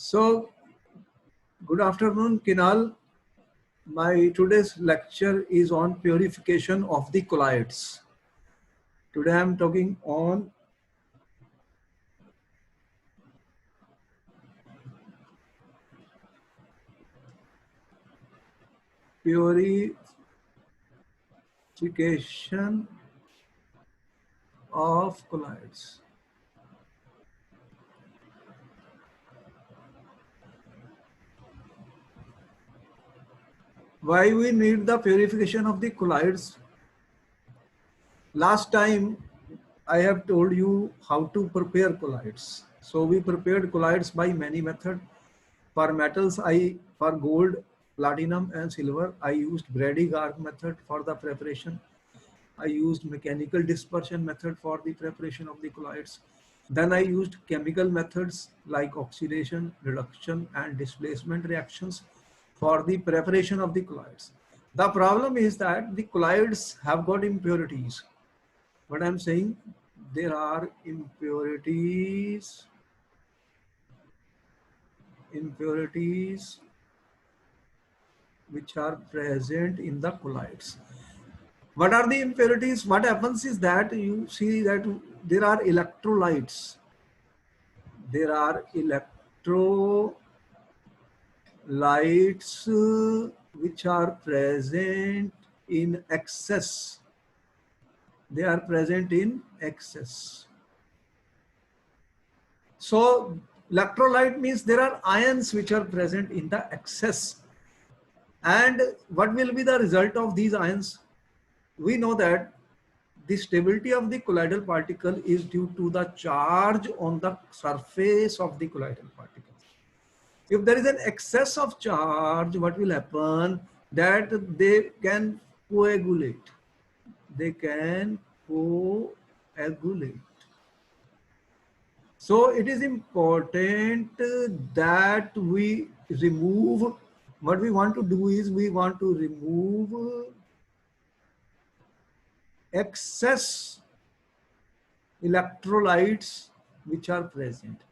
So, good afternoon, Kinal. My today's lecture is on purification of the colloids. Today I am talking on purification of colloids. Why we need the purification of the colloids? Last time I have told you how to prepare colloids. So we prepared colloids by many methods. For metals, for gold, platinum and silver, I used Brady-Garg method for the preparation. I used mechanical dispersion method for the preparation of the colloids. Then I used chemical methods like oxidation, reduction and displacement reactions for the preparation of the colloids. The problem is that the colloids have got impurities. What I'm saying, there are impurities which are present in the colloids. What are the impurities? What happens is that you see that there are electrolytes. There are electrolytes which are present in excess. They are present in excess. So electrolyte means there are ions which are present in the excess. And what will be the result of these ions? We know that the stability of the colloidal particle is due to the charge on the surface of the colloidal particle. If there is an excess of charge, what will happen? That they can coagulate. They can coagulate. So it is important that we remove, what we want to do is we want to remove excess electrolytes which are present.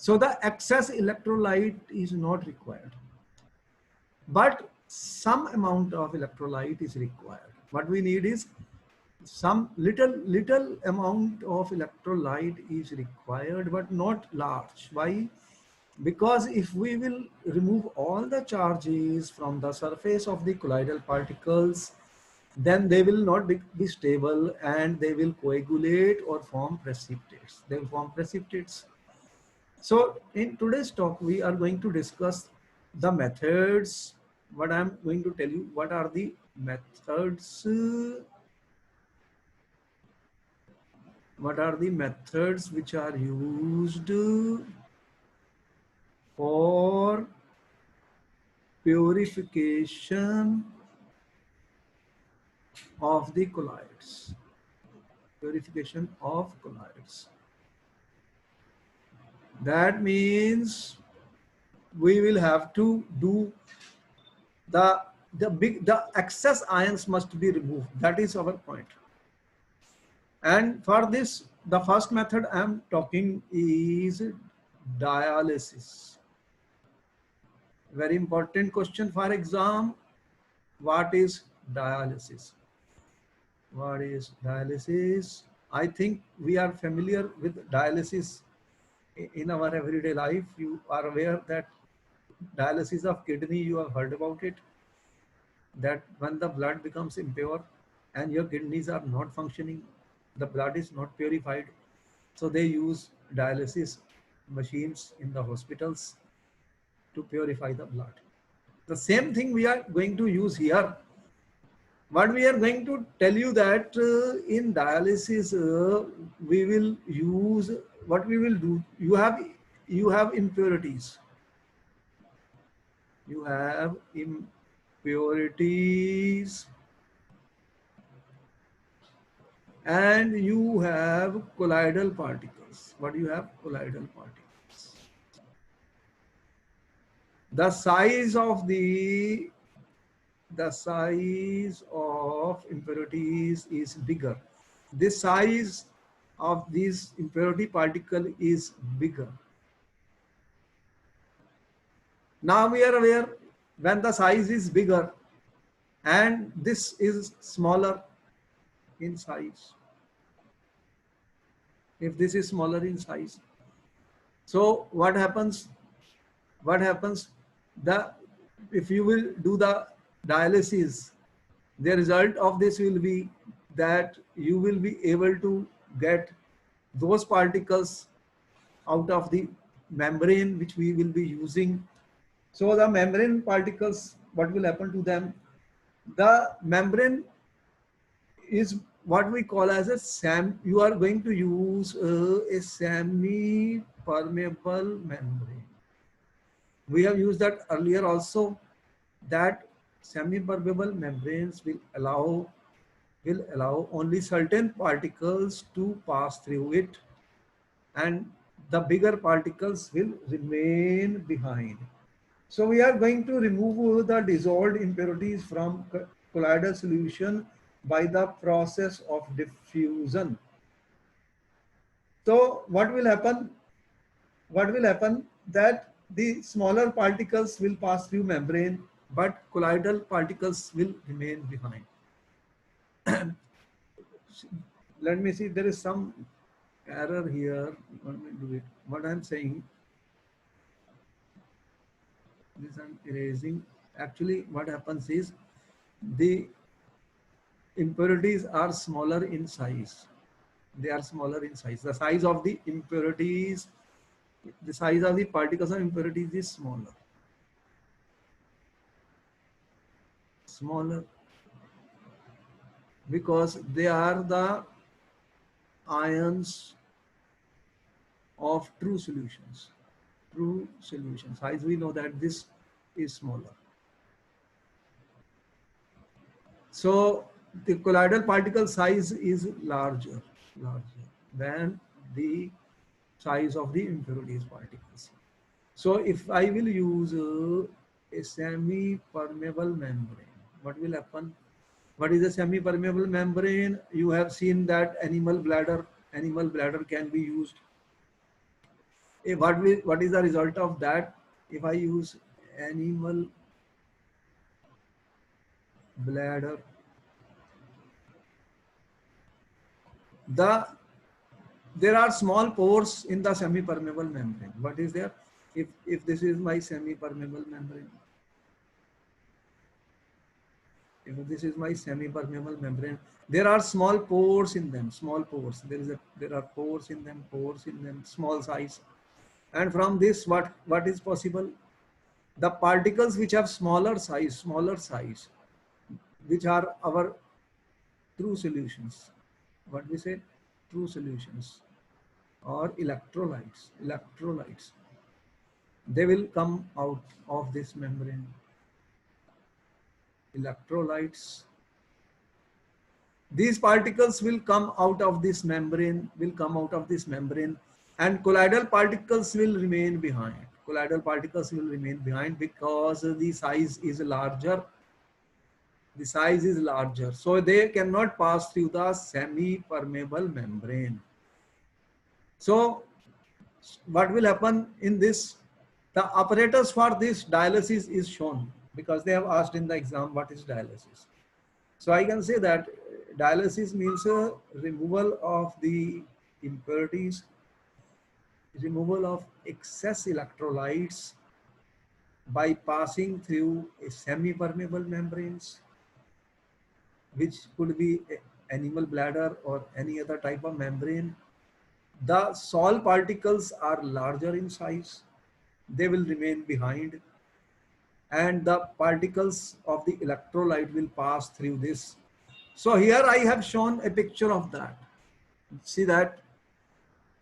So the excess electrolyte is not required, but some amount of electrolyte is required. What we need is some little amount of electrolyte is required, but not large. Why? Because if we will remove all the charges from the surface of the colloidal particles, then they will not be stable and they will coagulate or form precipitates. They will form precipitates. So in today's talk, we are going to discuss the methods. What I'm going to tell you, what are the methods? What are the methods which are used for purification of the colloids? Purification of colloids. That means we will have to do the excess ions must be removed. That is our point. And for this, the first method I am talking is dialysis. Very important question for exam. What is dialysis? What is dialysis? I think we are familiar with dialysis in our everyday life. You are aware that dialysis of kidney, you have heard about it, that when the blood becomes impure and your kidneys are not functioning, the blood is not purified, so they use dialysis machines in the hospitals to purify the blood. The same thing we are going to use here. What we are going to tell you that in dialysis we will use, what we will do, you have impurities. You have impurities and you have colloidal particles. What do you have? Colloidal particles. The size of impurities is bigger. The size of this impurity particle is bigger. Now we are aware when the size is bigger and this is smaller in size. If this is smaller in size, so what happens? What happens? The if you will do the dialysis, the result of this will be that you will be able to get those particles out of the membrane which we will be using. So the membrane particles, what will happen to them? The membrane is what we call as a you are going to use a semi permeable membrane. We have used that earlier also, that semi permeable membranes will allow only certain particles to pass through it, and the bigger particles will remain behind. So we are going to remove the dissolved impurities from colloidal solution by the process of diffusion. So what will happen? What will happen that the smaller particles will pass through membrane, but colloidal particles will remain behind. Let me see, there is some error here. Let me do it. What I'm saying, this I'm erasing. Actually, what happens is the impurities are smaller in size. They are smaller in size. The size of the impurities, the size of the particles of impurities is smaller. Smaller because they are the ions of true solutions. True solutions. Size, we know that this is smaller. So the colloidal particle size is larger than the size of the impurities particles. So if I will use a semi-permeable membrane, what will happen? What is a semi-permeable membrane? You have seen that animal bladder can be used. What is the result of that? If I use animal bladder, there are small pores in the semi-permeable membrane. What is there? If this is my semi-permeable membrane, if this is my semi-permeable membrane, there are small pores in them. Small pores. There are pores in them. Small size. And from this, what is possible? The particles which have smaller size, which are our true solutions. What we say? True solutions or electrolytes. They will come out of this membrane. Electrolytes. These particles will come out of this membrane, and colloidal particles will remain behind. Because the size is larger. So they cannot pass through the semi-permeable membrane. So what will happen in this? The apparatus for this dialysis is shown, because they have asked in the exam what is dialysis. So I can say that dialysis means a removal of the impurities, removal of excess electrolytes by passing through a semi-permeable membranes, which could be animal bladder or any other type of membrane. The salt particles are larger in size. They will remain behind, and the particles of the electrolyte will pass through this. So here I have shown a picture of that. See that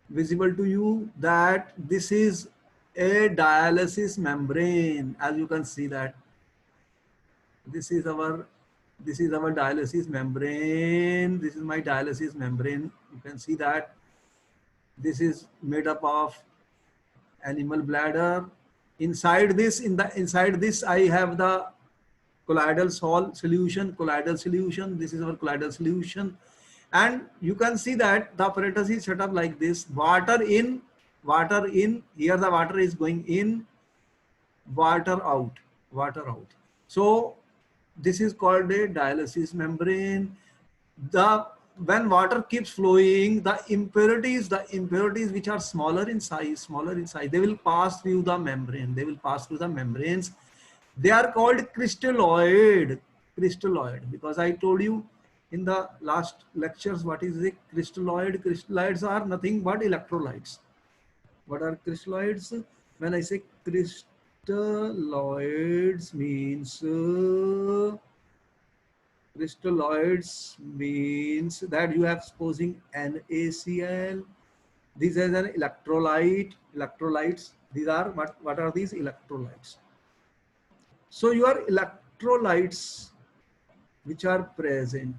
visible to you, that this is a dialysis membrane. As you can see that this is our dialysis membrane. This is my dialysis membrane. You can see that this is made up of animal bladder. Inside this I have the colloidal solution. This is our colloidal solution, and you can see that the apparatus is set up like this. Water in. Here the water is going in. water out, water out. So this is called a dialysis membrane. The when water keeps flowing, the impurities which are smaller in size, they will pass through the membrane. They will pass through the membranes. They are called crystalloid. Crystalloid, because I told you in the last lectures what is a crystalloid. Crystalloids are nothing but electrolytes. What are crystalloids? When I say crystalloids means that you have supposing NaCl. These are an electrolytes. These are what are these electrolytes? So your electrolytes which are present,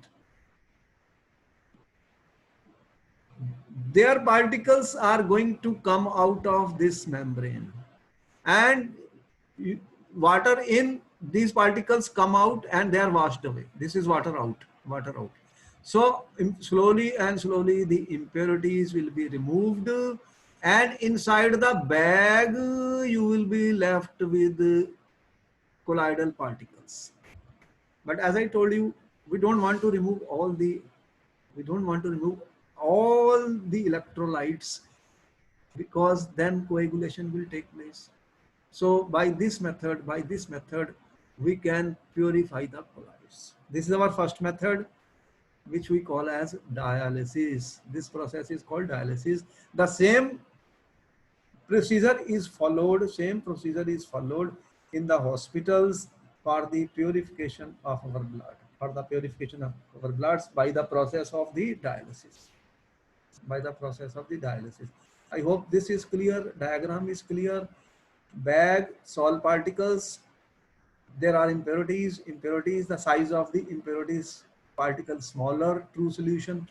their particles are going to come out of this membrane, and water in these particles come out and they are washed away. This is water out, water out. So slowly and slowly the impurities will be removed, and inside the bag you will be left with colloidal particles. But as I told you, we don't want to remove all the we don't want to remove all the electrolytes, because then coagulation will take place. So by this method, we can purify the colloids. This is our first method, which we call as dialysis. This process is called dialysis. The same same procedure is followed in the hospitals for the purification of our blood, for the purification of our bloods by the process of the dialysis. By the process of the dialysis. I hope this is clear, diagram is clear. Bag, salt particles, there are impurities, the size of the impurities particles smaller, true solution.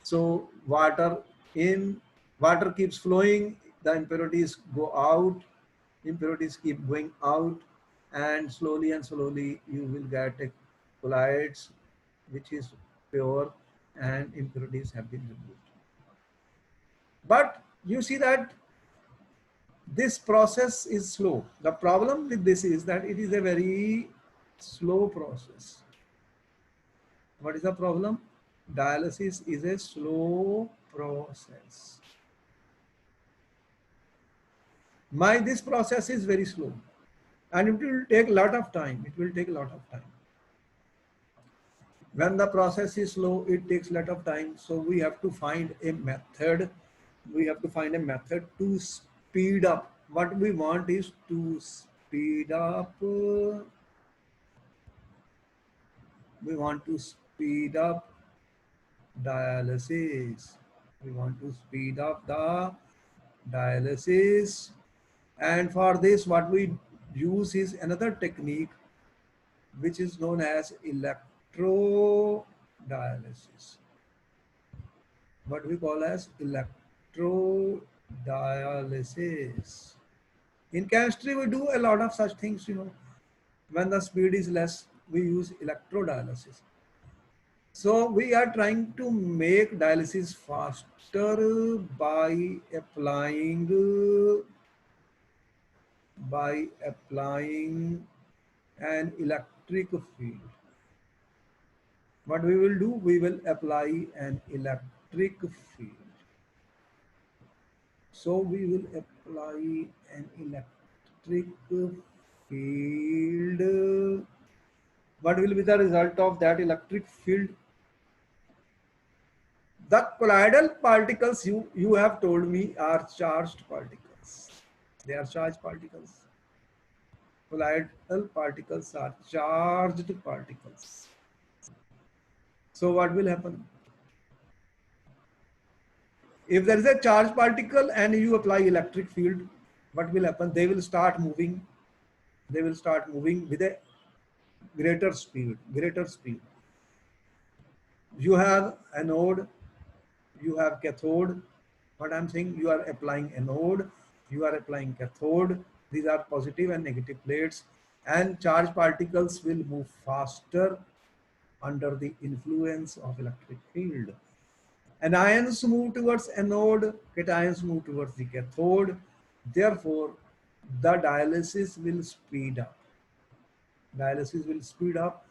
So water in, water keeps flowing, the impurities go out, impurities keep going out, and slowly you will get a colloids which is pure, and impurities have been removed. But you see that this process is slow. The problem with this is that it is a very slow process. What is the problem? Dialysis is a slow process. This process is very slow, and it will take a lot of time. It will take a lot of time. When the process is slow, it takes a lot of time. So we have to find a method. We have to find a method to speed up. What we want is to speed up. We want to speed up dialysis. We want to speed up the dialysis. And for this, what we use is another technique, which is known as electrodialysis. What we call as electrodialysis. In chemistry, we do a lot of such things, When the speed is less, we use electrodialysis. So we are trying to make dialysis faster by applying an electric field. What we will do, we will apply an electric field. So we will apply an electric field. What will be the result of that electric field? The colloidal particles you have told me are charged particles. They are charged particles. Colloidal particles are charged particles. So what will happen? If there is a charged particle and you apply electric field, what will happen? They will start moving. They will start moving with a greater speed. You have anode, you have cathode. What I'm saying, you are applying anode, you are applying cathode. These are positive and negative plates, and charged particles will move faster under the influence of electric field. Anions move towards anode, cations move towards the cathode. Therefore, the dialysis will speed up. Dialysis will speed up,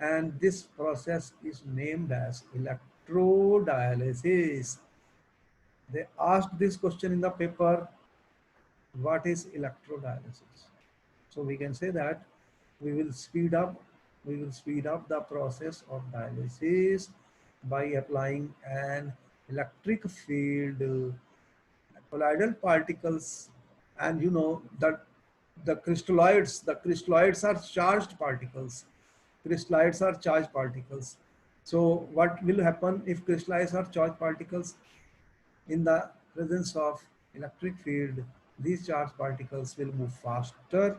and this process is named as electrodialysis. They asked this question in the paper, what is electrodialysis? So we can say that we will speed up the process of dialysis by applying an electric field, colloidal particles, and you know that the crystalloids are charged particles. Crystalloids are charged particles. So what will happen if crystalloids are charged particles? In the presence of electric field, these charged particles will move faster,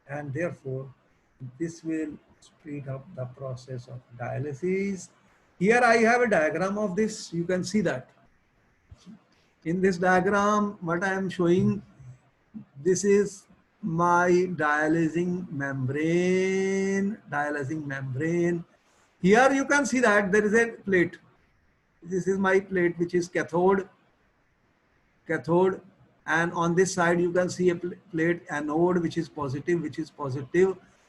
and therefore this will speed up the process of dialysis. Here I have a diagram of this. You can see that in this diagram what I am showing, this is my dialyzing membrane. Here you can see that there is a plate. This is my plate, which is cathode, and on this side you can see a plate anode, which is positive.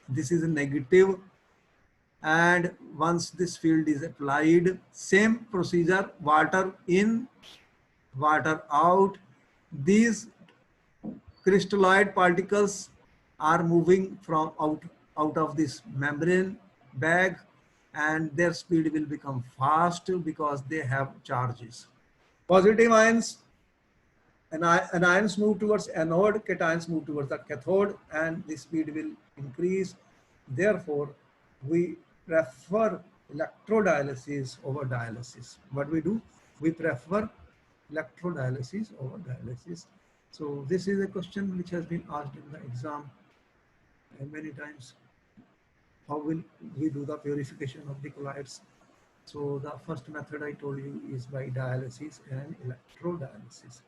This is a negative. And once this field is applied, same procedure, water in, water out. These crystalloid particles are moving from out of this membrane bag, and their speed will become fast because they have charges. Positive ions, anions move towards anode, cations move towards the cathode, and the speed will increase. Therefore, we prefer electrodialysis over dialysis. What we do? We prefer electrodialysis over dialysis. So this is a question which has been asked in the exam many times. How will we do the purification of the colloids? So the first method I told you is by dialysis and electrodialysis.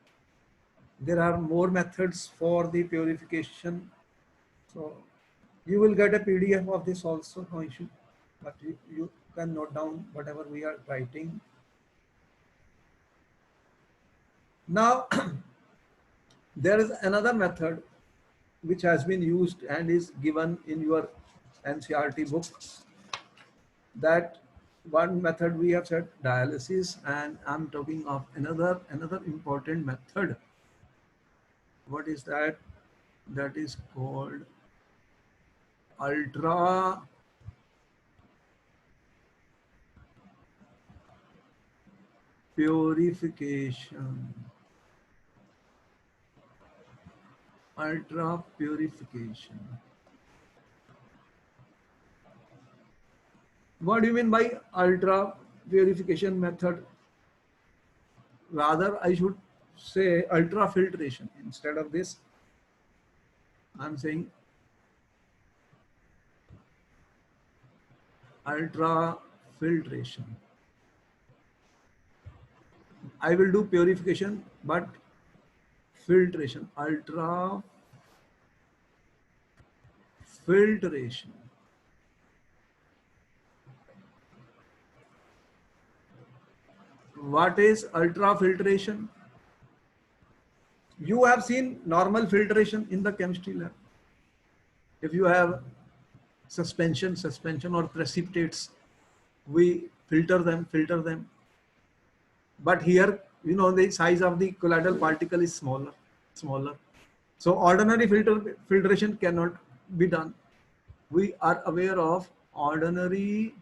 There are more methods for the purification. So you will get a PDF of this also, no issue. But you can note down whatever we are writing. Now, there is another method which has been used and is given in your NCERT book. That one method we have said dialysis, and I'm talking of another important method. What is that? That is called ultra purification. Ultra purification. What do you mean by ultra purification method? Rather, I should say ultra filtration. Instead of this, I'm saying ultra filtration. I will do purification, but filtration, ultra filtration. What is ultra filtration? You have seen normal filtration in the chemistry lab. If you have suspension or precipitates, we filter them. But here, you know, the size of the colloidal particle is smaller. So ordinary filtration cannot be done. We are aware of ordinary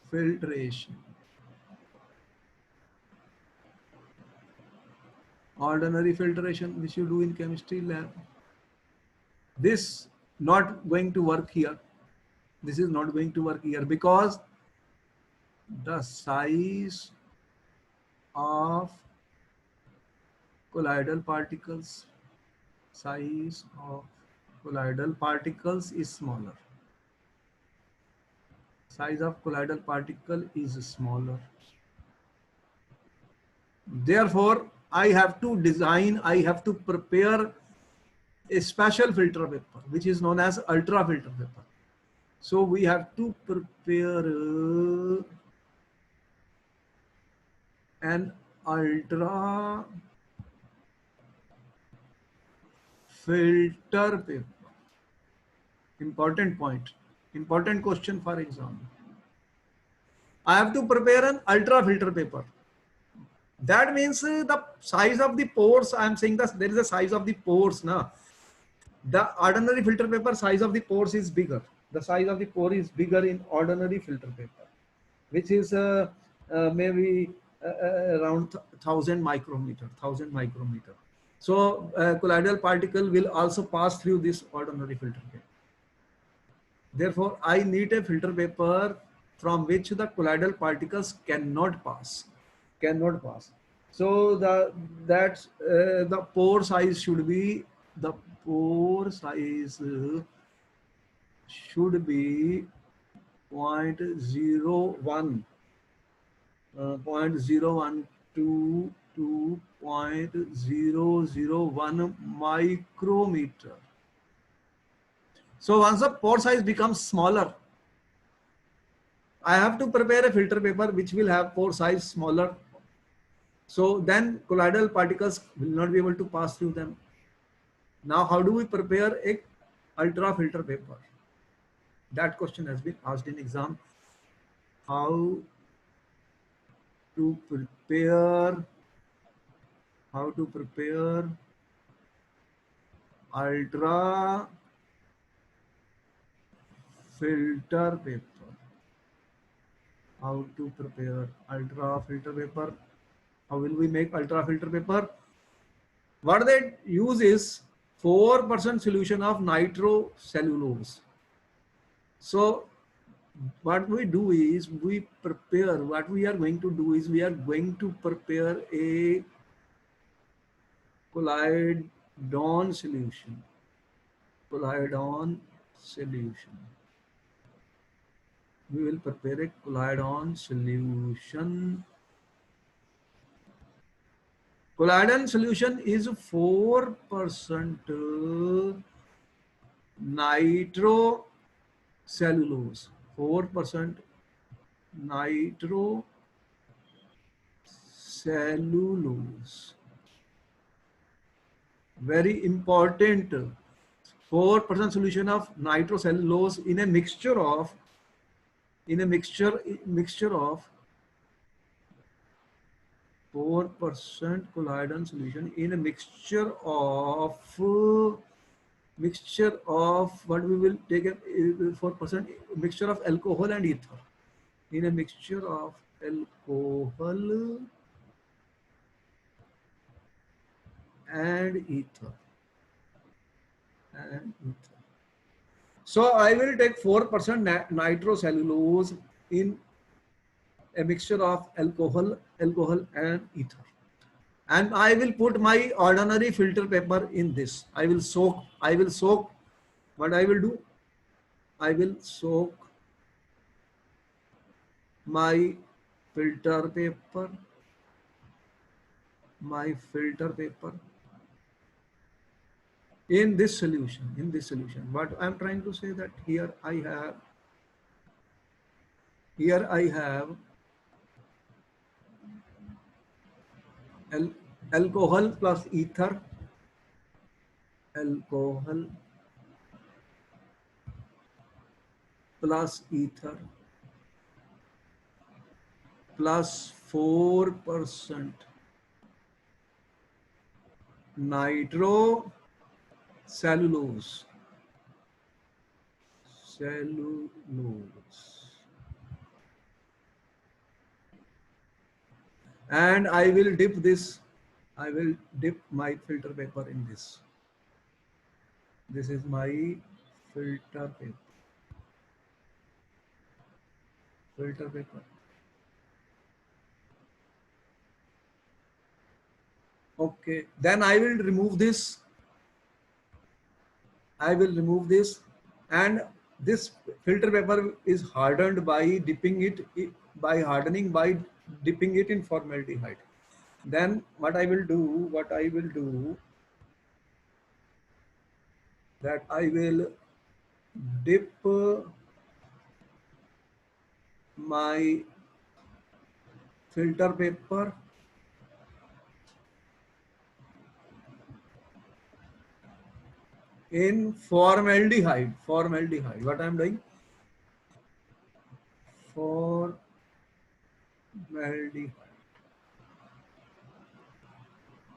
filtration. Ordinary filtration which you do in chemistry lab. This not going to work here. This is not going to work here because the size of colloidal particles is smaller. Size of colloidal particle is smaller. Therefore, I have to prepare a special filter paper, which is known as ultra filter paper. So we have to prepare an ultra filter paper. Important point, important question for exam. I have to prepare an ultra filter paper. That means the size of the pores, I am saying that there is a size of the pores now. The ordinary filter paper size of the pores is bigger. The size of the pore is bigger in ordinary filter paper, which is maybe around 1000 micrometer. So colloidal particle will also pass through this ordinary filter paper. Therefore, I need a filter paper from which the colloidal particles cannot pass. Cannot pass. So the pore size should be, the pore size should be 0.01, 0.01 to 0.001 micrometer. So once the pore size becomes smaller, I have to prepare a filter paper which will have pore size smaller. So then colloidal particles will not be able to pass through them. Now, how do we prepare a ultra filter paper? That question has been asked in exam. How to prepare ultra filter paper? How to prepare ultra filter paper? How will we make ultra filter paper? What they use is 4% solution of nitrocellulose. So what we do is we prepare, what we are going to do is we are going to prepare a collidone solution. Collidone solution. We will prepare a collidone solution. Collidone solution is 4% nitrocellulose. 4% nitrocellulose. Very important. 4% solution of nitrocellulose in a mixture of 4% collidone solution in a mixture of what we will take a 4% mixture of alcohol and ether. In a mixture of alcohol and ether. So I will take 4% nitrocellulose in a mixture of alcohol and ether. And I will put my ordinary filter paper in this. I will soak. What I will do? I will soak my filter paper. In this solution. What I am trying to say that here I have alcohol plus ether, alcohol plus ether plus 4% nitrocellulose. And I will dip my filter paper in this. This is my filter paper. Okay, then I will remove this. And this filter paper is hardened by dipping it in formaldehyde. Then what I will do that I will dip my filter paper in formaldehyde. Formaldehyde. What I am doing? Formaldehyde.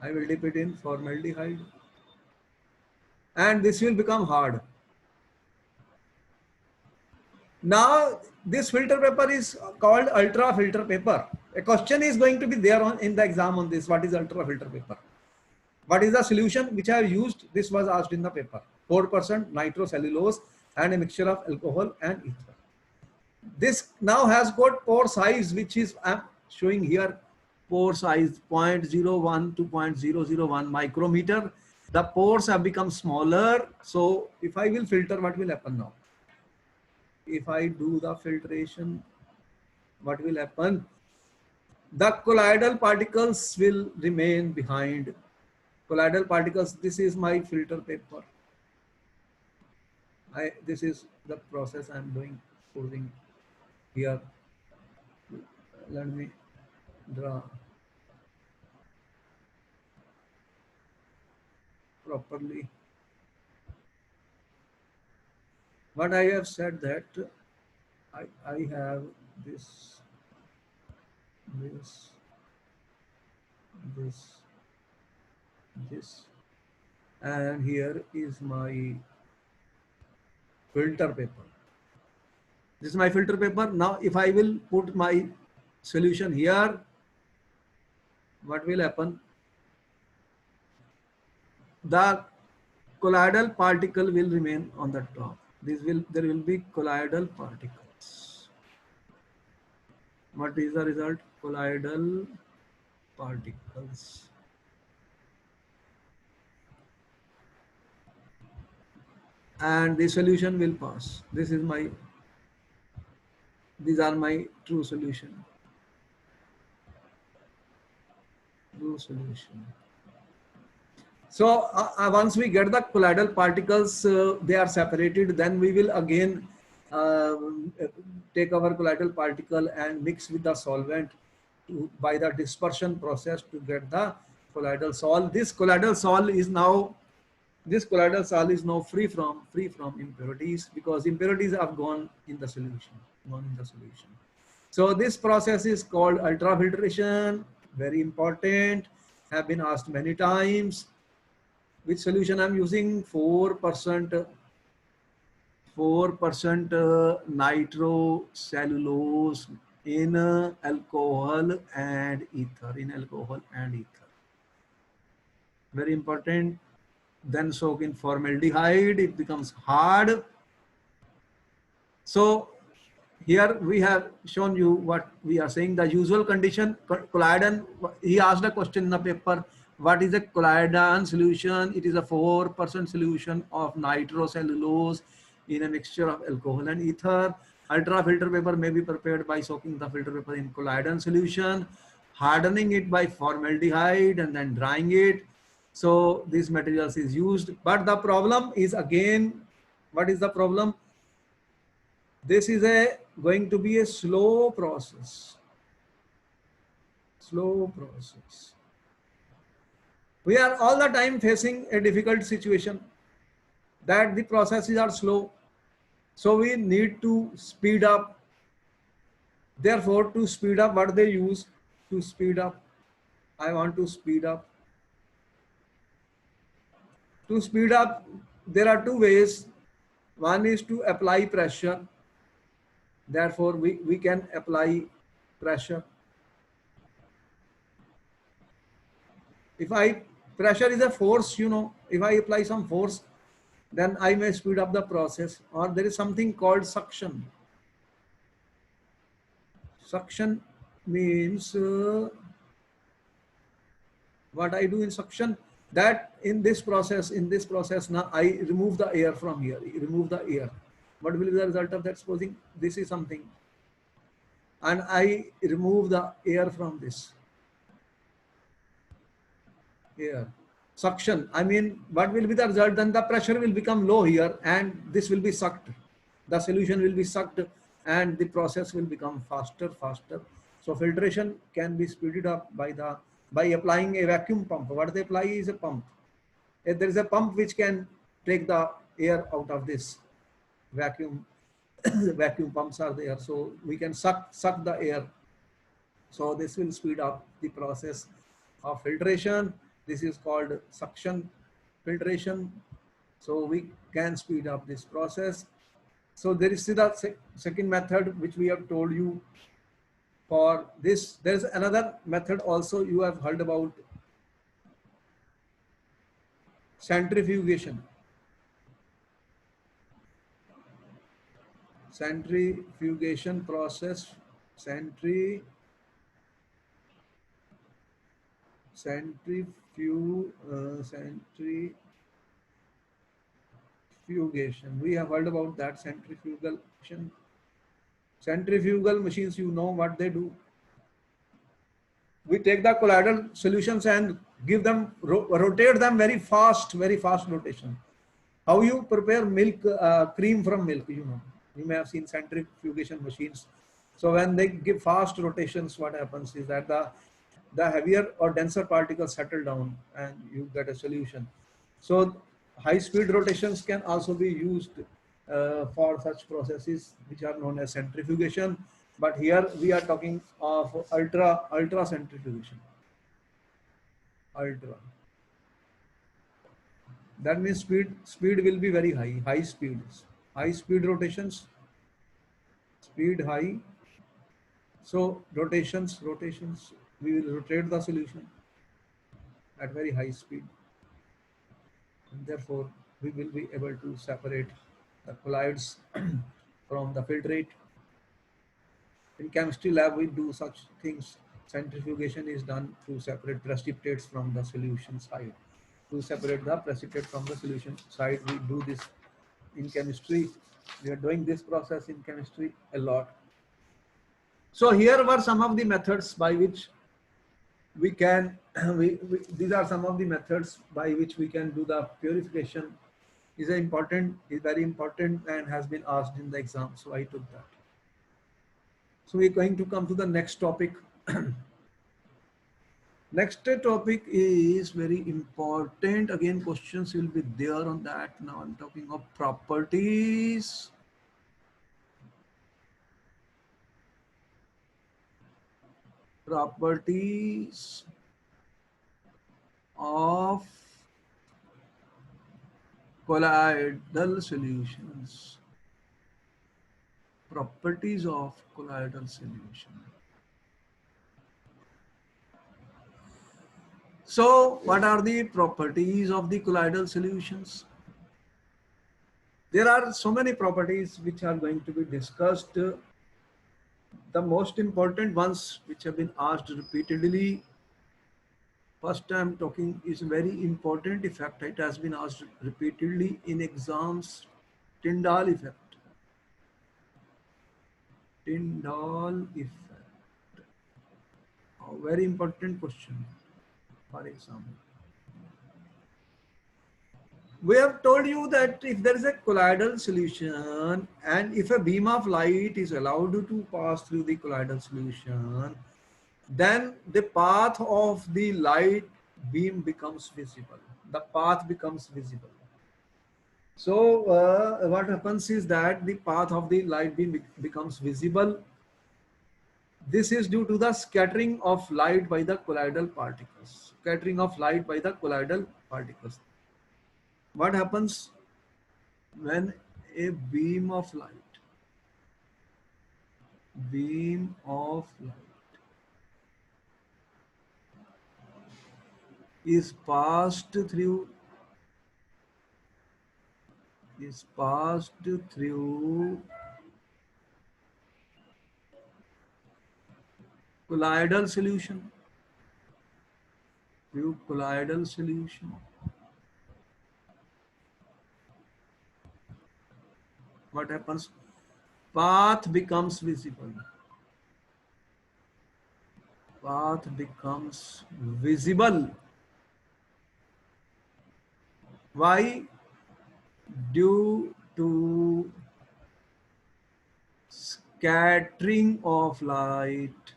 I will dip it in formaldehyde, and this will become hard. Now this filter paper is called ultra filter paper. A question is going to be there on in the exam on this. What is ultra filter paper? What is the solution which I have used? This was asked in the paper. 4% nitrocellulose and a mixture of alcohol and ether. This now has got pore size, which is I'm showing here, pore size 0.01 to 0.001 micrometer. The pores have become smaller. So if I will filter, what will happen now? If I do the filtration, what will happen? The colloidal particles will remain behind. Colloidal particles, this is my filter paper. This is the process I'm doing, posing here. Let me draw properly. What I have said that I have this, this, this, this, and here is my filter paper. This is my filter paper. Now, if I will put my solution here, what will happen? The colloidal particle will remain on the top. There will be colloidal particles. What is the result? Colloidal particles. And the solution will pass. These are my true solution. True solution. So once we get the colloidal particles, they are separated, then we will again take our colloidal particle and mix with the solvent by the dispersion process to get the colloidal sol. This colloidal sol is now free from impurities, because impurities have gone in the solution. So this process is called ultrafiltration. Very important. Have been asked many times. Which solution I'm using? 4% nitrocellulose in alcohol and ether. Very important. Then soak in formaldehyde. It becomes hard. So here we have shown you what we are saying. The usual condition, collidon. He asked a question in the paper. What is a collidon solution? It is a 4% solution of nitrocellulose in a mixture of alcohol and ether. Ultra filter paper may be prepared by soaking the filter paper in collidon solution, hardening it by formaldehyde, and then drying it. So these materials is used. But the problem is, again, what is the problem? This is going to be a slow process. We are all the time facing a difficult situation that the processes are slow. So we need to speed up. Therefore, to speed up, what they use to speed up? I want to speed up. To speed up, there are two ways. One is to apply pressure. Therefore, we can apply pressure. Pressure is a force, if I apply some force, then I may speed up the process. Or there is something called suction. Suction means what I do in suction, that in this process now I remove the air from here, What will be the result of that? Supposing this is something, and I remove the air from this. Here, suction, I mean, what will be the result? Then the pressure will become low here, and this will be sucked. The solution will be sucked, and the process will become faster. So filtration can be speeded up by applying a vacuum pump. What they apply is a pump. There is a pump which can take the air out of this vacuum. Vacuum pumps are there, so we can suck the air. So this will speed up the process of filtration. This is called suction filtration. So we can speed up this process. So there is the second method which we have told you. For this, there is another method also you have heard about, centrifugation. Centrifugation process, centrifugation. We have heard about that centrifugation. Centrifugal machines, you know what they do. We take the colloidal solutions and give them, rotate them very fast rotation. How you prepare milk, cream from milk, you know. You may have seen centrifugation machines. So when they give fast rotations, what happens is that the heavier or denser particles settle down and you get a solution. So high speed rotations can also be used for such processes which are known as centrifugation. But here we are talking of ultra centrifugation. Ultra. That means speed will be very high, high speed rotations, speed high. So rotations, we will rotate the solution at very high speed. And therefore, we will be able to separate the colloids from the filtrate. In chemistry lab, we do such things. Centrifugation is done to separate precipitates from the solution side. To separate the precipitate from the solution side, we do this in chemistry. We are doing this process in chemistry a lot. So here were some of the methods by which we can, these are some of the methods by which we can do the purification. Is very important and has been asked in the exam. So I took that. So we're going to come to the next topic. Next topic is very important. Again, questions will be there on that. Now I'm talking of properties. Properties of colloidal solutions. Properties of colloidal solution. So what are the properties of the colloidal solutions? There are so many properties which are going to be discussed. The most important ones which have been asked repeatedly. First I'm talking is very important effect. It has been asked repeatedly in exams. Tyndall effect. Tyndall effect. A very important question for example. We have told you that if there is a colloidal solution and if a beam of light is allowed to pass through the colloidal solution, then the path of the light beam becomes visible. The path becomes visible. So what happens is that the path of the light beam becomes visible. This is due to the scattering of light by the colloidal particles. Scattering of light by the colloidal particles. What happens when a beam of light is passed through colloidal solution, what happens? Path becomes visible. Path becomes visible. Why? Due to scattering of light.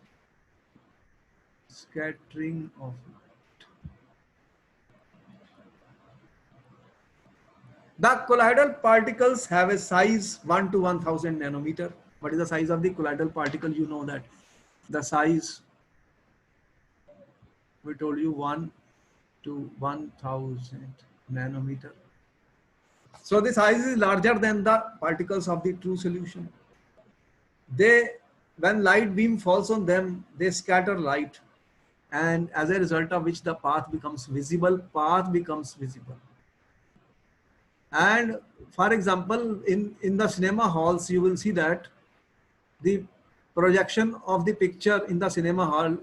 Scattering of light. The colloidal particles have a size 1 to 1000 nanometer. What is the size of the colloidal particle? You know that the size, we told you, 1 to 1000 nanometer. So the size is larger than the particles of the true solution. They, when light beam falls on them, they scatter light, and as a result of which the path becomes visible. Path becomes visible. And for example, in the cinema halls, you will see that the projection of the picture in the cinema hall,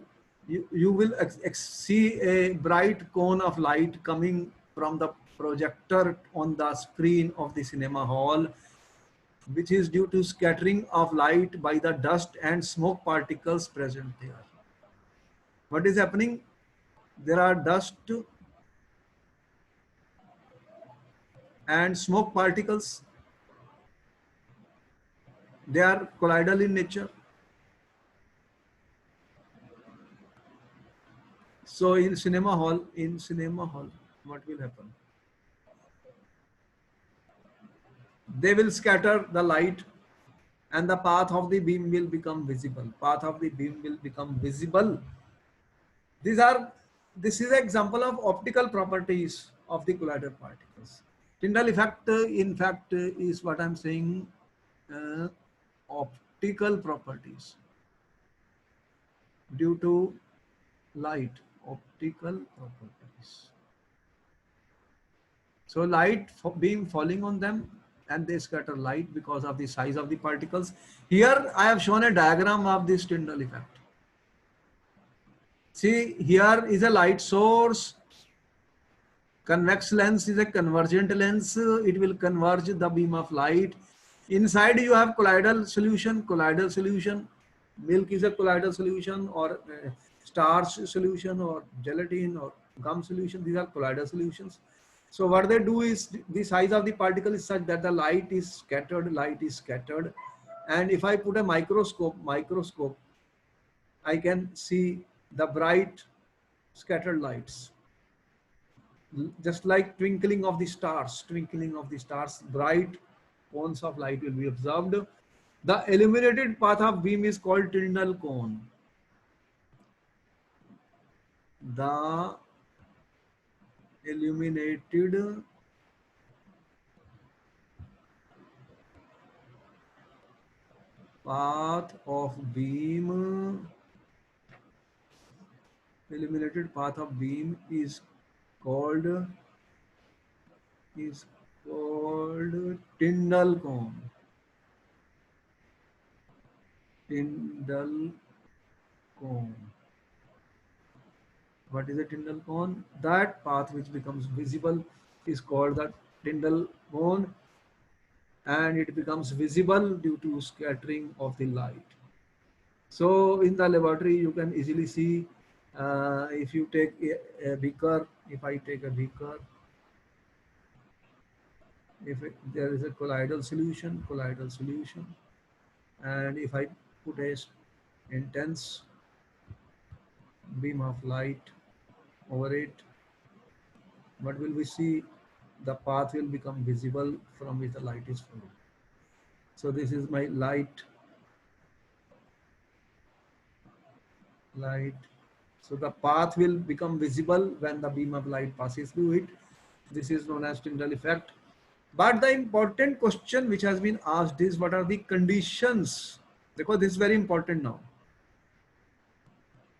you will see a bright cone of light coming from the projector on the screen of the cinema hall, which is due to scattering of light by the dust and smoke particles present there. What is happening? There are dust and smoke particles. They are colloidal in nature. So in cinema hall, what will happen? They will scatter the light, and the path of the beam will become visible. Path of the beam will become visible. These are, this is an example of optical properties of the collider particles. Tyndall effect, in fact, is what I'm saying, uh, optical properties due to light, optical properties. So light beam falling on them, and they scatter light because of the size of the particles. Here I have shown a diagram of this Tyndall effect. See, here is a light source. Convex lens is a convergent lens. It will converge the beam of light. Inside you have colloidal solution. Colloidal solution. Milk is a colloidal solution, or starch solution, or gelatin, or gum solution. These are colloidal solutions. So what they do is, the size of the particle is such that the light is scattered. Light is scattered, and if I put a microscope, I can see the bright scattered lights, just like twinkling of the stars, bright cones of light will be observed. The illuminated path of beam is called Tyndall cone. The illuminated path of beam, is called is called Tyndall cone. Tyndall cone. What is a Tyndall cone? That path which becomes visible is called the Tyndall cone, and it becomes visible due to scattering of the light. So in the laboratory, you can easily see, if you take a beaker, if I take a beaker, there is a colloidal solution, and if I put a intense beam of light over it, what will we see? The path will become visible from which the light is flowing. So this is my light. So the path will become visible when the beam of light passes through it. This is known as Tyndall effect. But the important question which has been asked is, what are the conditions? Because this is very important now.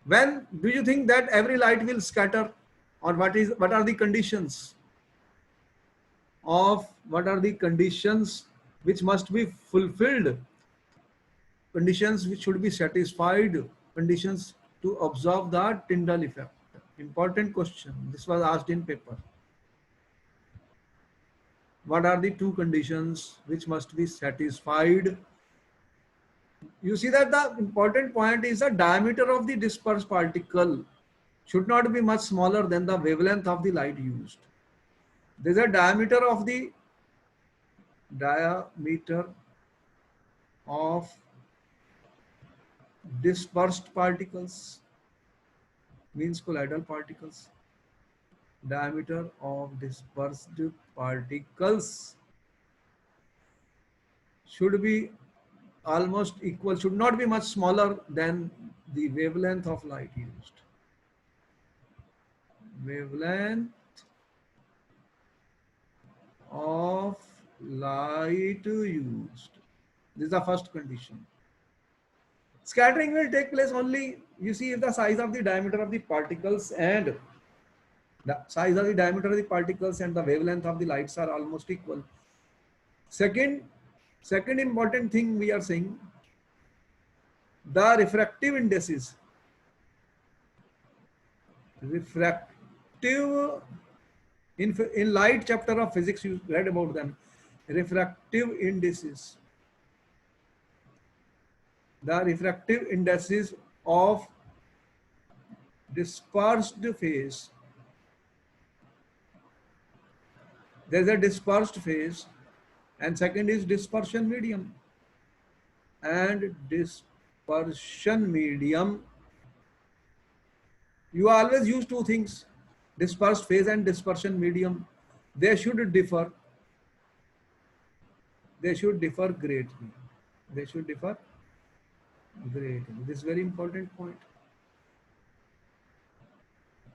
When do you think that every light will scatter, or what are the conditions which must be fulfilled, conditions which should be satisfied, conditions to observe the Tyndall effect? Important question. This was asked in paper. What are the two conditions which must be satisfied? You see that the important point is the diameter of the dispersed particle should not be much smaller than the wavelength of the light used. There is a diameter of dispersed particles, means colloidal particles. diameter of dispersed particles should be almost equal, should not be much smaller than the wavelength of light used. Wavelength of light used. This is the first condition. Scattering will take place only, you see, if the size of the diameter of the particles and the size of the diameter of the particles and the wavelength of the lights are almost equal. Second important thing we are saying, the refractive indices. Refractive, in light chapter of physics, you read about them. Refractive indices. The refractive indices of dispersed phase. There is a dispersed phase, and second is dispersion medium. And dispersion medium, you always use two things, dispersed phase and dispersion medium. They should differ. They should differ greatly. They should differ greatly. This is very important point.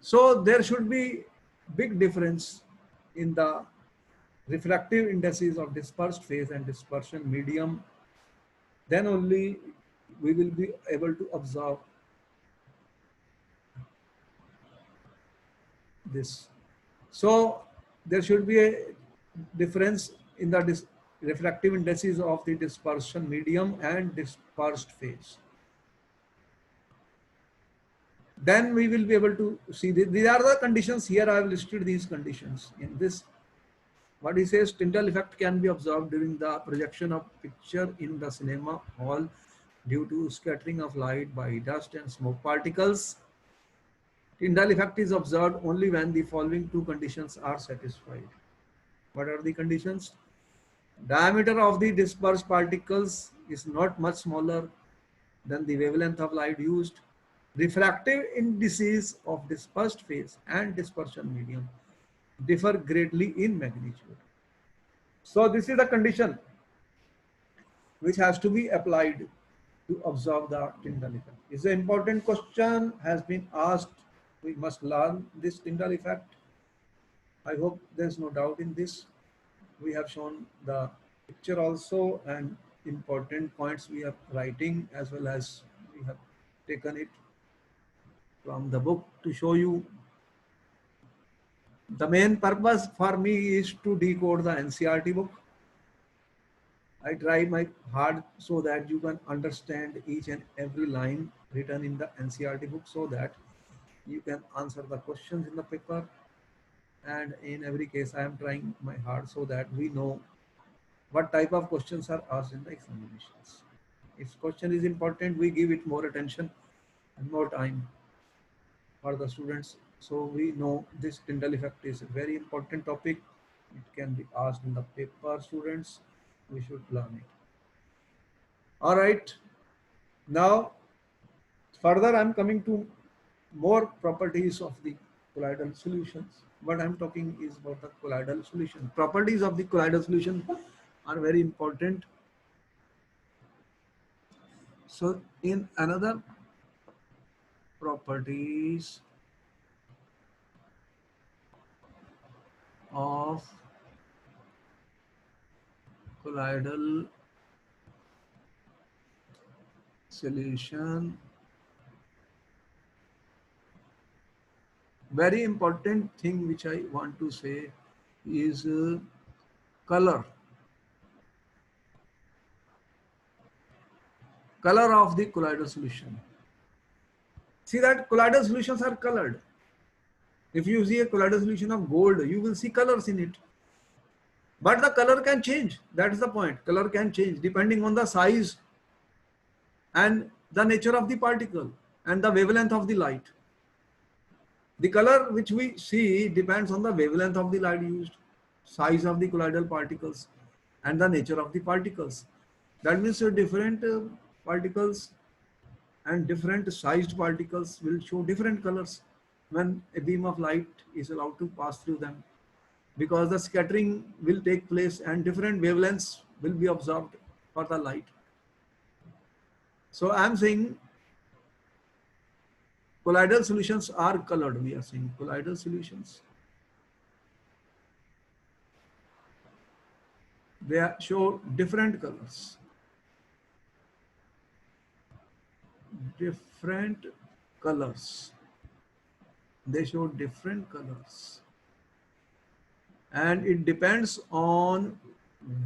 So there should be big difference in the refractive indices of dispersed phase and dispersion medium. Then only we will be able to observe this. So there should be a difference in the refractive indices of the dispersion medium and dispersed phase. Then we will be able to see these are the conditions. Here I have listed these conditions. In this, what he says, Tyndall effect can be observed during the projection of picture in the cinema hall due to scattering of light by dust and smoke particles. Tyndall effect is observed only when the following two conditions are satisfied. What are the conditions? Diameter of the dispersed particles is not much smaller than the wavelength of light used. Refractive indices of dispersed phase and dispersion medium differ greatly in magnitude. So this is the condition which has to be applied to observe the Tyndall effect. It's an important question, has been asked. We must learn this Tyndall effect. I hope there's no doubt in this. We have shown the picture also and important points we are writing, as well as we have taken it from the book to show you. The main purpose for me is to decode the NCERT book. I try my hard so that you can understand each and every line written in the NCERT book, so that you can answer the questions in the paper. And in every case, I am trying my hard so that we know what type of questions are asked in the examinations. If question is important, we give it more attention and more time for the students. So we know this Tyndall effect is a very important topic. It can be asked in the paper, students. We should learn it. All right. Now, further, I'm coming to more properties of the colloidal solutions. What I'm talking is about the colloidal solution. Properties of the colloidal solution are very important. So in another properties of colloidal solution, very important thing which I want to say is color. Color of the colloidal solution. See that colloidal solutions are colored. If you see a colloidal solution of gold, you will see colors in it. But the color can change. That is the point. Color can change depending on the size and the nature of the particle and the wavelength of the light. The color which we see depends on the wavelength of the light used, size of the colloidal particles, and the nature of the particles. That means different particles and different sized particles will show different colors. when a beam of light is allowed to pass through them, because the scattering will take place and different wavelengths will be observed for the light. So I'm saying colloidal solutions are colored. We are saying colloidal solutions, they show different colors. Different colors. They show different colors. And it depends on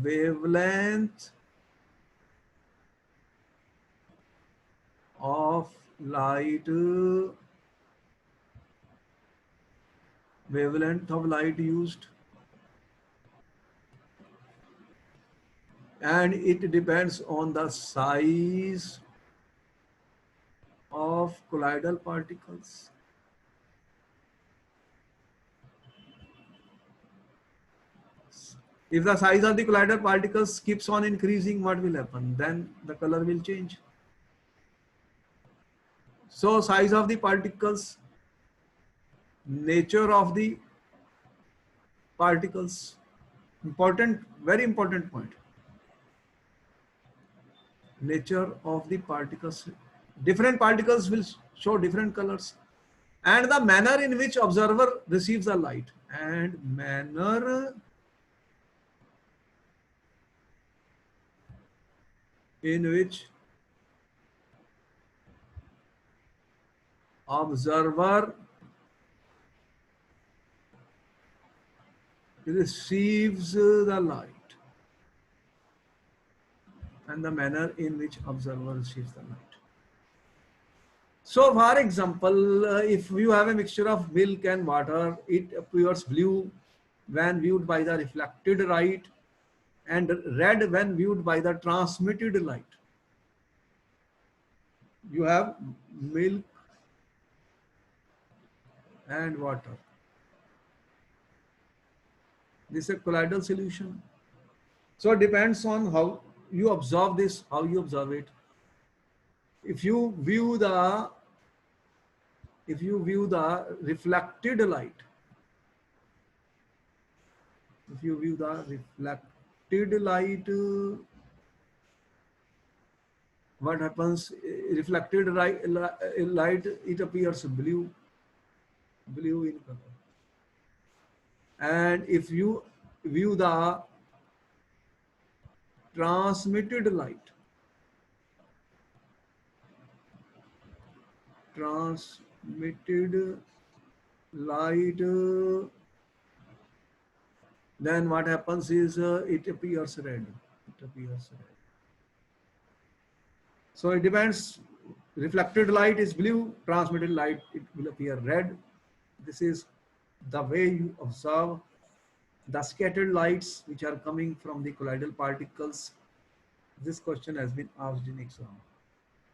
wavelength of light, wavelength of light used, and it depends on the size of colloidal particles. If the size of the colloidal particles keeps on increasing, what will happen? Then the color will change. So size of the particles, nature of the particles, important, very important point. Nature of the particles. Different particles will show different colors. And the manner in which observer receives the light. And manner in which observer receives the light. And the manner in which observer receives the light. So for example, if you have a mixture of milk and water, it appears blue when viewed by the reflected light and red when viewed by the transmitted light. You have milk and water. This is a colloidal solution. So it depends on how you observe this, how you observe it. If you view the reflected light, what happens? Reflected light, it appears blue in color. And if you view the transmitted light, then what happens is it appears red. So it depends. Reflected light is blue, transmitted light, it will appear red. This is the way you observe the scattered lights which are coming from the colloidal particles. This question has been asked in exam.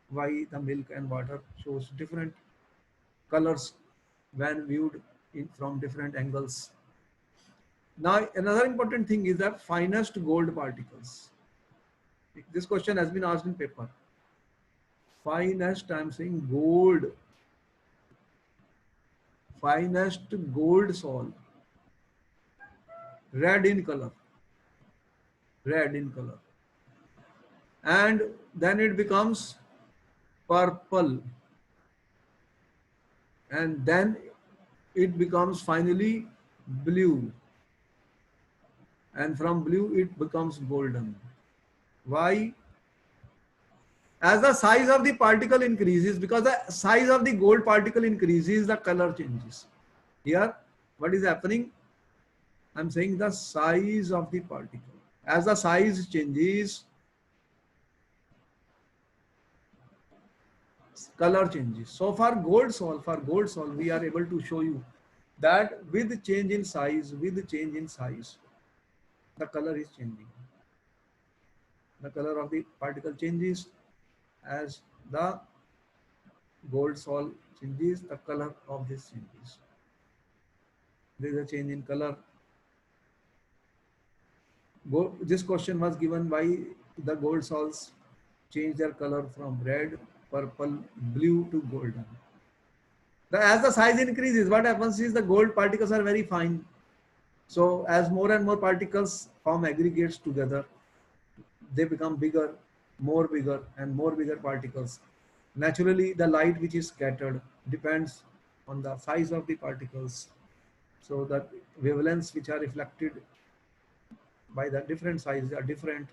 Why the milk and water shows different colors when viewed from different angles. Now, another important thing is that finest gold particles. This question has been asked in paper. Finest, I'm saying gold. Finest gold sol. Red in color. And then it becomes purple. And then it becomes finally blue. And from blue it becomes golden. Why? As the size of the particle increases, because the size of the gold particle increases, the color changes. Here, what is happening? I'm saying the size of the particle. As the size changes, color changes. So for gold sol, we are able to show you that with change in size, the color is changing. The color of the particle changes. As the gold sol changes, the color of this changes. There is a change in color. This question was given why the gold sols change their color from red, purple, blue to golden. As the size increases, what happens is the gold particles are very fine. So as more and more particles form aggregates together, they become bigger, and more bigger particles. Naturally, the light which is scattered depends on the size of the particles. So the wavelengths which are reflected by the different sizes are different.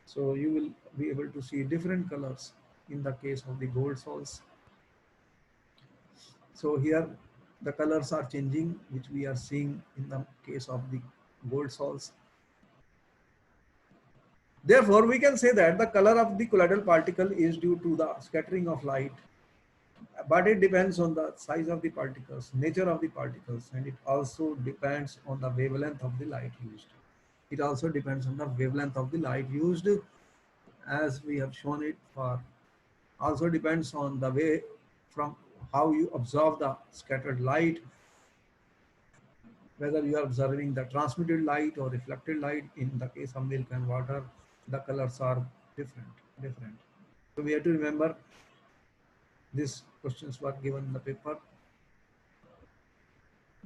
So you will be able to see different colors in the case of the gold sols. So here the colors are changing, which we are seeing in the case of the gold sols. Therefore, we can say that the color of the colloidal particle is due to the scattering of light, but it depends on the size of the particles, nature of the particles, and it also depends on the wavelength of the light used. It also depends on the wavelength of the light used, as we have shown it for. Also depends on the way from how you observe the scattered light, whether you are observing the transmitted light or reflected light. In the case of milk and water, the colors are different. So we have to remember these questions were given in the paper.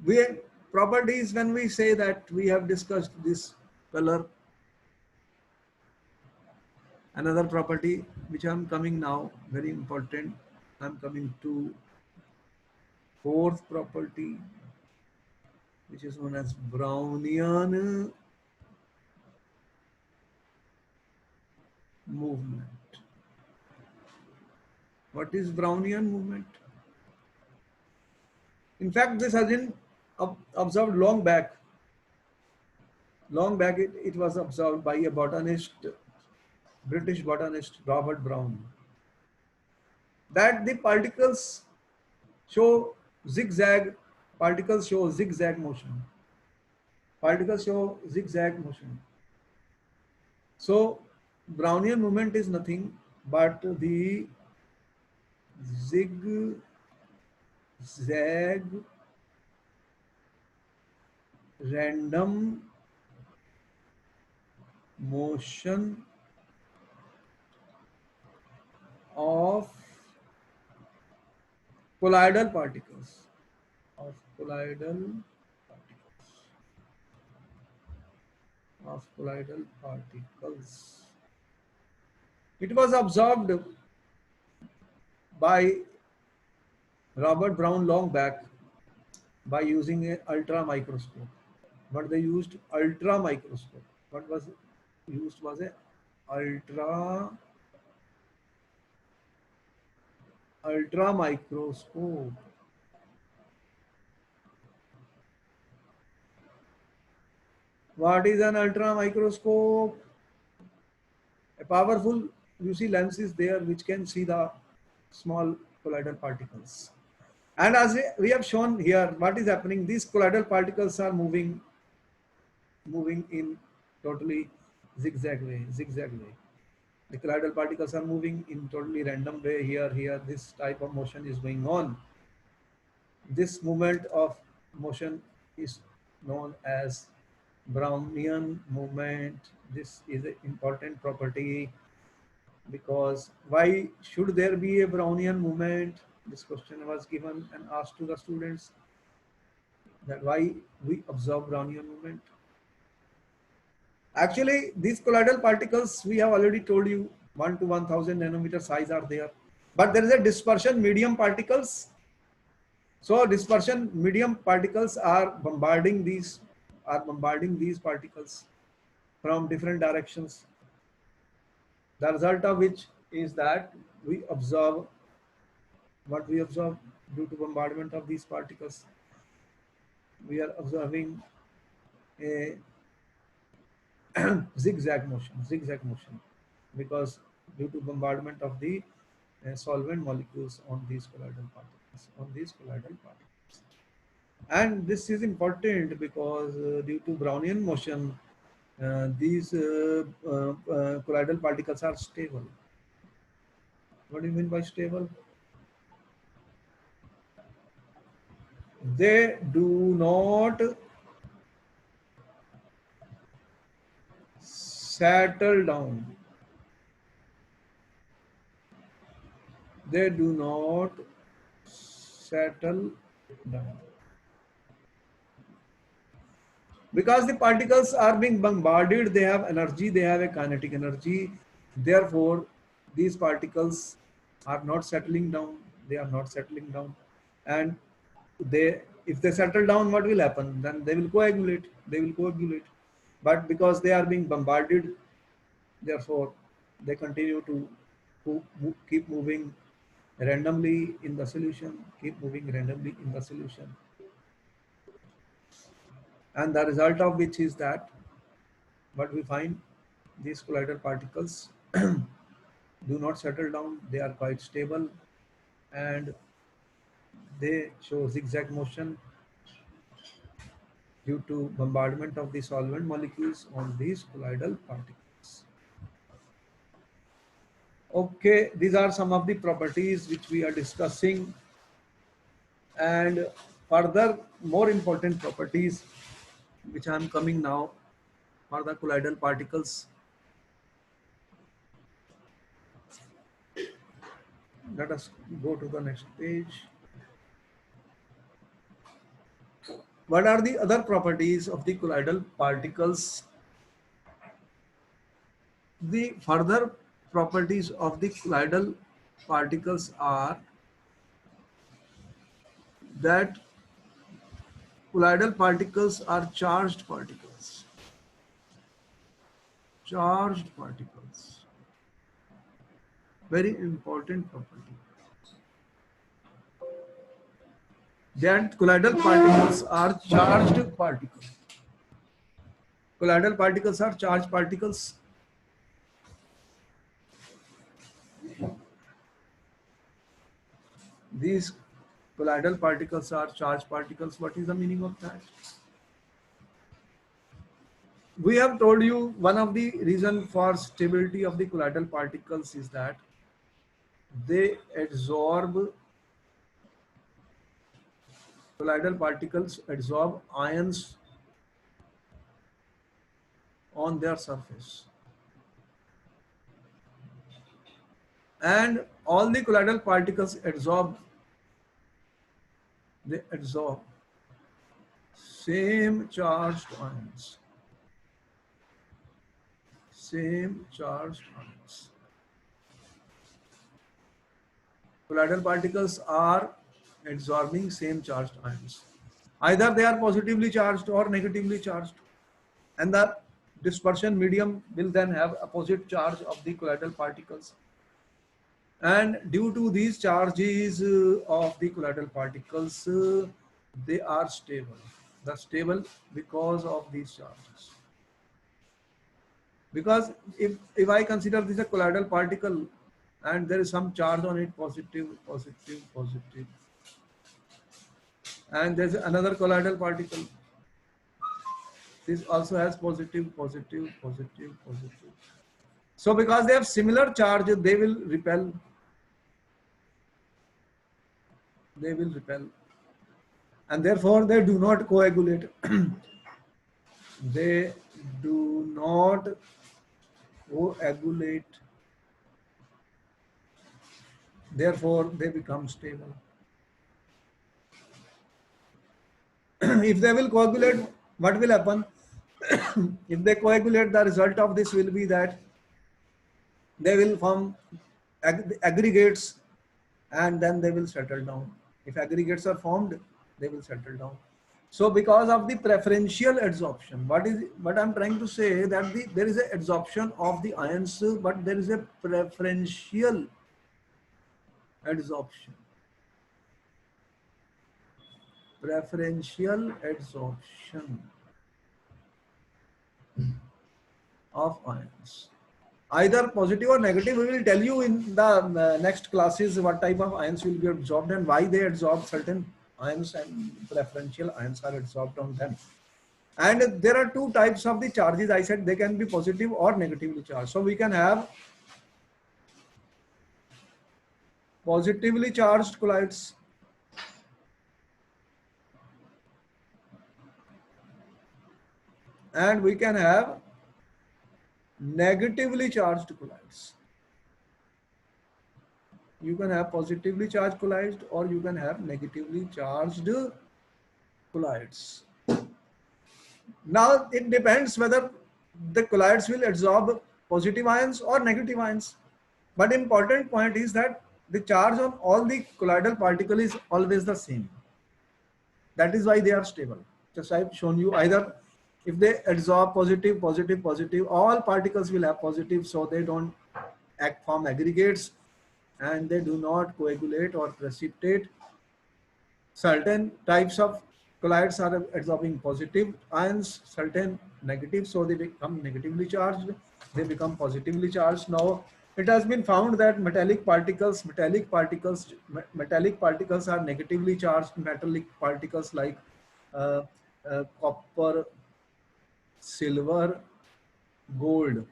We properties, when we say that we have discussed this color, another property which I'm coming now, very important, I'm coming to fourth property, which is known as Brownian movement. What is Brownian movement? In fact, this has been observed long back. Long back, it was observed by a botanist, British botanist Robert Brown, that the show zigzag particles show zigzag motion. Particles show zigzag motion. So Brownian movement is nothing but the zigzag random motion of colloidal particles. Of colloidal particles. It was observed by Robert Brown long back by using an ultra microscope. But they used ultra microscope. What was used was a ultra microscope. What is an ultra microscope? A powerful UC lens is there which can see the small colloidal particles. And as we have shown here, what is happening? These colloidal particles are moving in totally zigzag way. The colloidal particles are moving in totally random way. Here, this type of motion is going on. This movement of motion is known as Brownian movement. This is an important property, because why should there be a Brownian movement? This question was given and asked to the students, that why we observe Brownian movement. Actually, these colloidal particles, we have already told you, 1 to 1000 nanometer size are there. But there is a dispersion medium particles. So dispersion medium particles are bombarding these particles from different directions. The result of which is that we observe what we observe due to bombardment of these particles. We are observing a zigzag motion, because due to bombardment of the solvent molecules on these colloidal particles. And this is important because due to Brownian motion, these colloidal particles are stable. What do you mean by stable? They do not settle down. They do not settle down. Because the particles are being bombarded, they have energy, they have a kinetic energy. Therefore, these particles are not settling down. They are not settling down. And if they settle down, what will happen? Then they will coagulate. They will coagulate. But because they are being bombarded, therefore, they continue to keep moving randomly in the solution, keep moving randomly in the solution. And the result of which is that what we find, these colloidal particles do not settle down, they are quite stable, and they show zigzag motion due to bombardment of the solvent molecules on these colloidal particles. Okay, these are some of the properties which we are discussing, and further more important properties which I am coming now for the colloidal particles. Let us go to the next page. What are the other properties of the colloidal particles? The further properties of the colloidal particles are that colloidal particles are charged particles. Charged particles. Very important property. That colloidal particles are charged particles. Colloidal particles are charged particles. These colloidal particles are charged particles. What is the meaning of that? We have told you one of the reason for stability of the colloidal particles is that they absorb, colloidal particles absorb ions on their surface. And all the colloidal particles they absorb same charged ions. Same charged ions. Colloidal particles are absorbing same charged ions. Either they are positively charged or negatively charged. And the dispersion medium will then have opposite charge of the colloidal particles. And due to these charges of the colloidal particles, they are stable. They're stable because of these charges. Because if I consider this a colloidal particle and there is some charge on it, positive, positive, positive, and there's another colloidal particle, this also has positive, positive, positive, positive. So because they have similar charge, they will repel. They will repel. And therefore they do not coagulate. They do not coagulate. Therefore they become stable. If they will coagulate, what will happen? If they coagulate, the result of this will be that they will form aggregates and then they will settle down. If aggregates are formed, they will settle down. So because of the preferential adsorption, what I'm trying to say that there is a adsorption of the ions, but there is a preferential adsorption. Preferential adsorption of ions. Either positive or negative. We will tell you in the next classes what type of ions will be absorbed and why they absorb certain ions and preferential ions are absorbed on them. And there are two types of the charges. I said they can be positive or negatively charged. So we can have positively charged colloids and we can have negatively charged colloids. You can have positively charged colloids or you can have negatively charged colloids. Now it depends whether the colloids will absorb positive ions or negative ions. But important point is that the charge on all the colloidal particle is always the same. That is why they are stable. Just I've shown you either if they absorb positive, positive, positive, all particles will have positive, so they don't act form aggregates and they do not coagulate or precipitate. Certain types of colloids are absorbing positive ions, certain negative, so they become negatively charged, they become positively charged. Now it has been found that metallic particles are negatively charged. Metallic particles like uh, copper, silver, gold,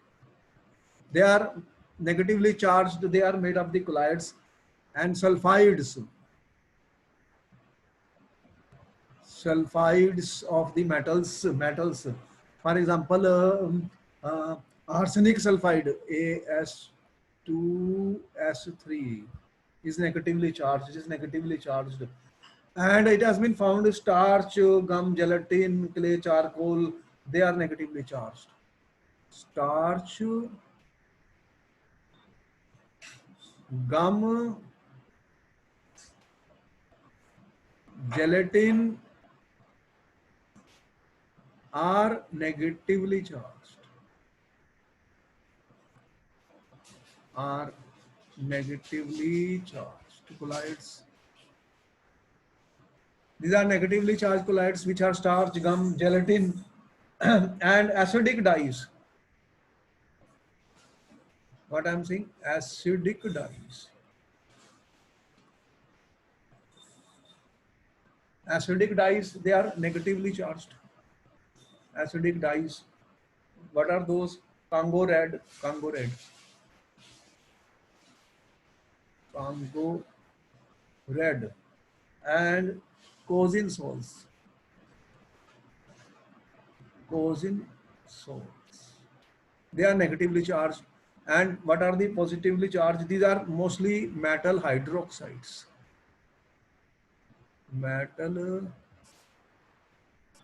they are negatively charged, they are made of the colloids. And sulfides of the metals, for example, arsenic sulfide As2S3 is negatively charged, and it has been found starch, gum, gelatin, clay, charcoal, they are negatively charged. Starch, gum, gelatin are negatively charged, are negatively charged colloids. These are negatively charged colloids, which are starch, gum, gelatin, and acidic dyes. What I'm saying, acidic dyes. Acidic dyes, they are negatively charged. Acidic dyes. What are those? Congo red, Congo red, and cousin sols. Cousin sols. They are negatively charged. And what are the positively charged? These are mostly metal hydroxides. Metal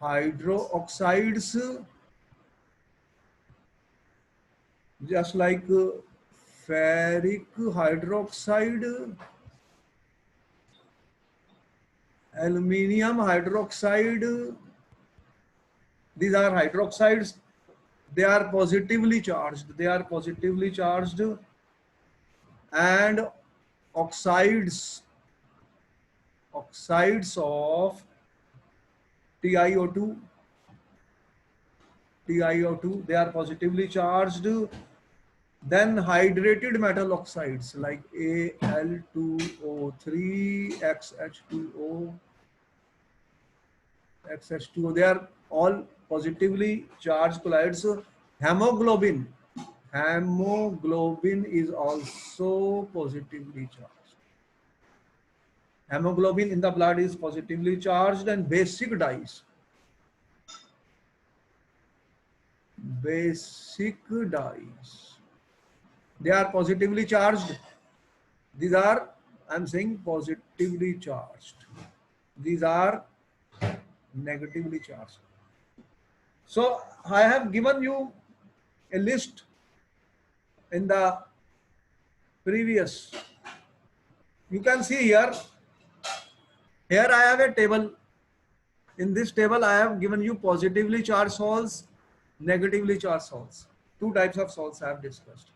hydroxides, just like ferric hydroxide, aluminium hydroxide. These are hydroxides. They are positively charged. And oxides of TiO2, they are positively charged. Then hydrated metal oxides like Al2O3, XH2O, they are all positively charged colloids. Hemoglobin, is also positively charged. Hemoglobin in the blood is positively charged. And basic dyes, they are positively charged. These are, I'm saying, positively charged. These are negatively charged. So I have given you a list in the previous. You can see here. Here I have a table. In this table, I have given you positively charged salts, negatively charged salts. Two types of salts I have discussed.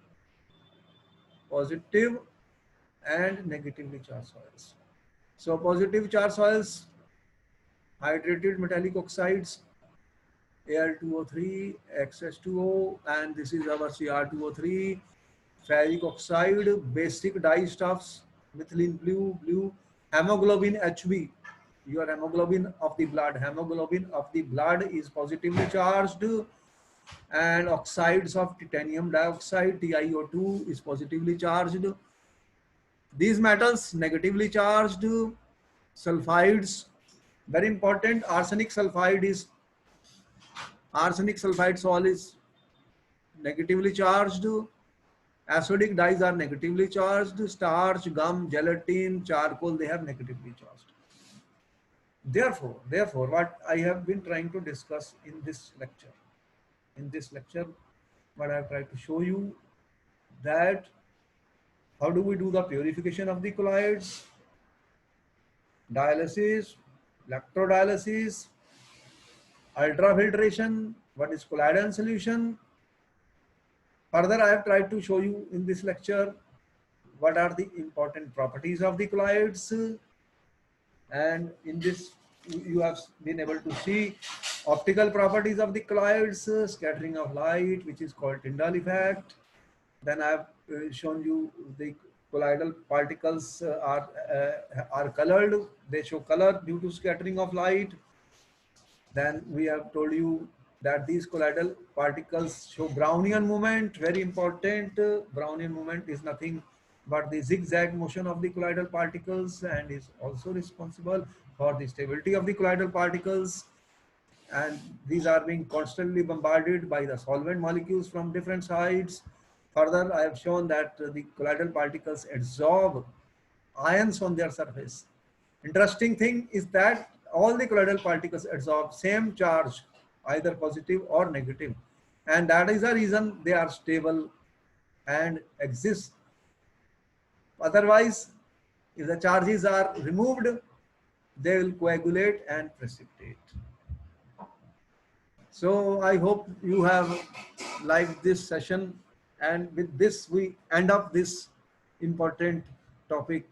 Positive and negatively charged soils. So positive charged soils, hydrated metallic oxides, Al2O3, XH2O, and this is our Cr2O3, ferric oxide, basic dye stuffs, methylene blue, hemoglobin Hb, your hemoglobin of the blood is positively charged, and oxides of titanium dioxide, TiO2, is positively charged. These metals negatively charged. Sulfides, very important. Arsenic sulfide sol is negatively charged. Acidic dyes are negatively charged. Starch, gum, gelatin, charcoal, they are negatively charged. Therefore, what I have been trying to discuss in this lecture, what I have tried to show you, that how do we do the purification of the colloids, dialysis, electrodialysis, ultrafiltration, what is colloidal solution. Further, I have tried to show you in this lecture what are the important properties of the colloids, and in this you have been able to see optical properties of the colloids, scattering of light, which is called Tyndall effect. Then I have shown you the colloidal particles are colored. They show color due to scattering of light. Then we have told you that these colloidal particles show Brownian movement, very important. Brownian movement is nothing but the zigzag motion of the colloidal particles and is also responsible for the stability of the colloidal particles. And these are being constantly bombarded by the solvent molecules from different sides. Further, I have shown that the colloidal particles absorb ions on their surface. Interesting thing is that all the colloidal particles absorb same charge, either positive or negative, and that is the reason they are stable and exist. Otherwise, if the charges are removed, they will coagulate and precipitate. So I hope you have liked this session, and with this we end up this important topic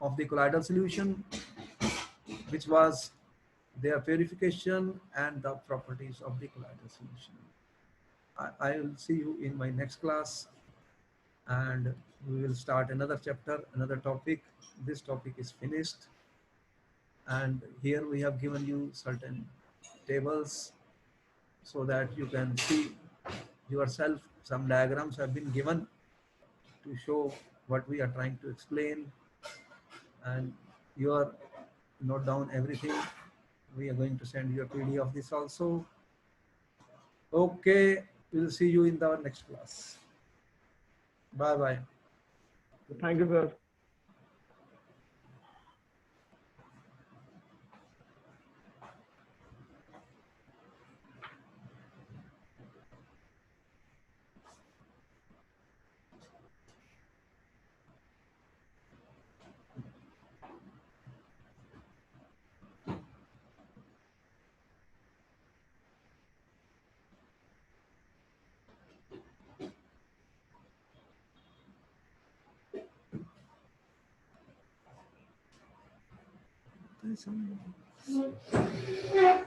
of the colloidal solution, which was their purification and the properties of the colloidal solution. I will see you in my next class, and we will start another chapter, another topic. This topic is finished, and here we have given you certain tables so that you can see yourself. Some diagrams have been given to show what we are trying to explain, and you are note down everything. We are going to send you a PDF of this also. Okay, we'll see you in the next class. Bye bye. Thank you, sir. Thanks.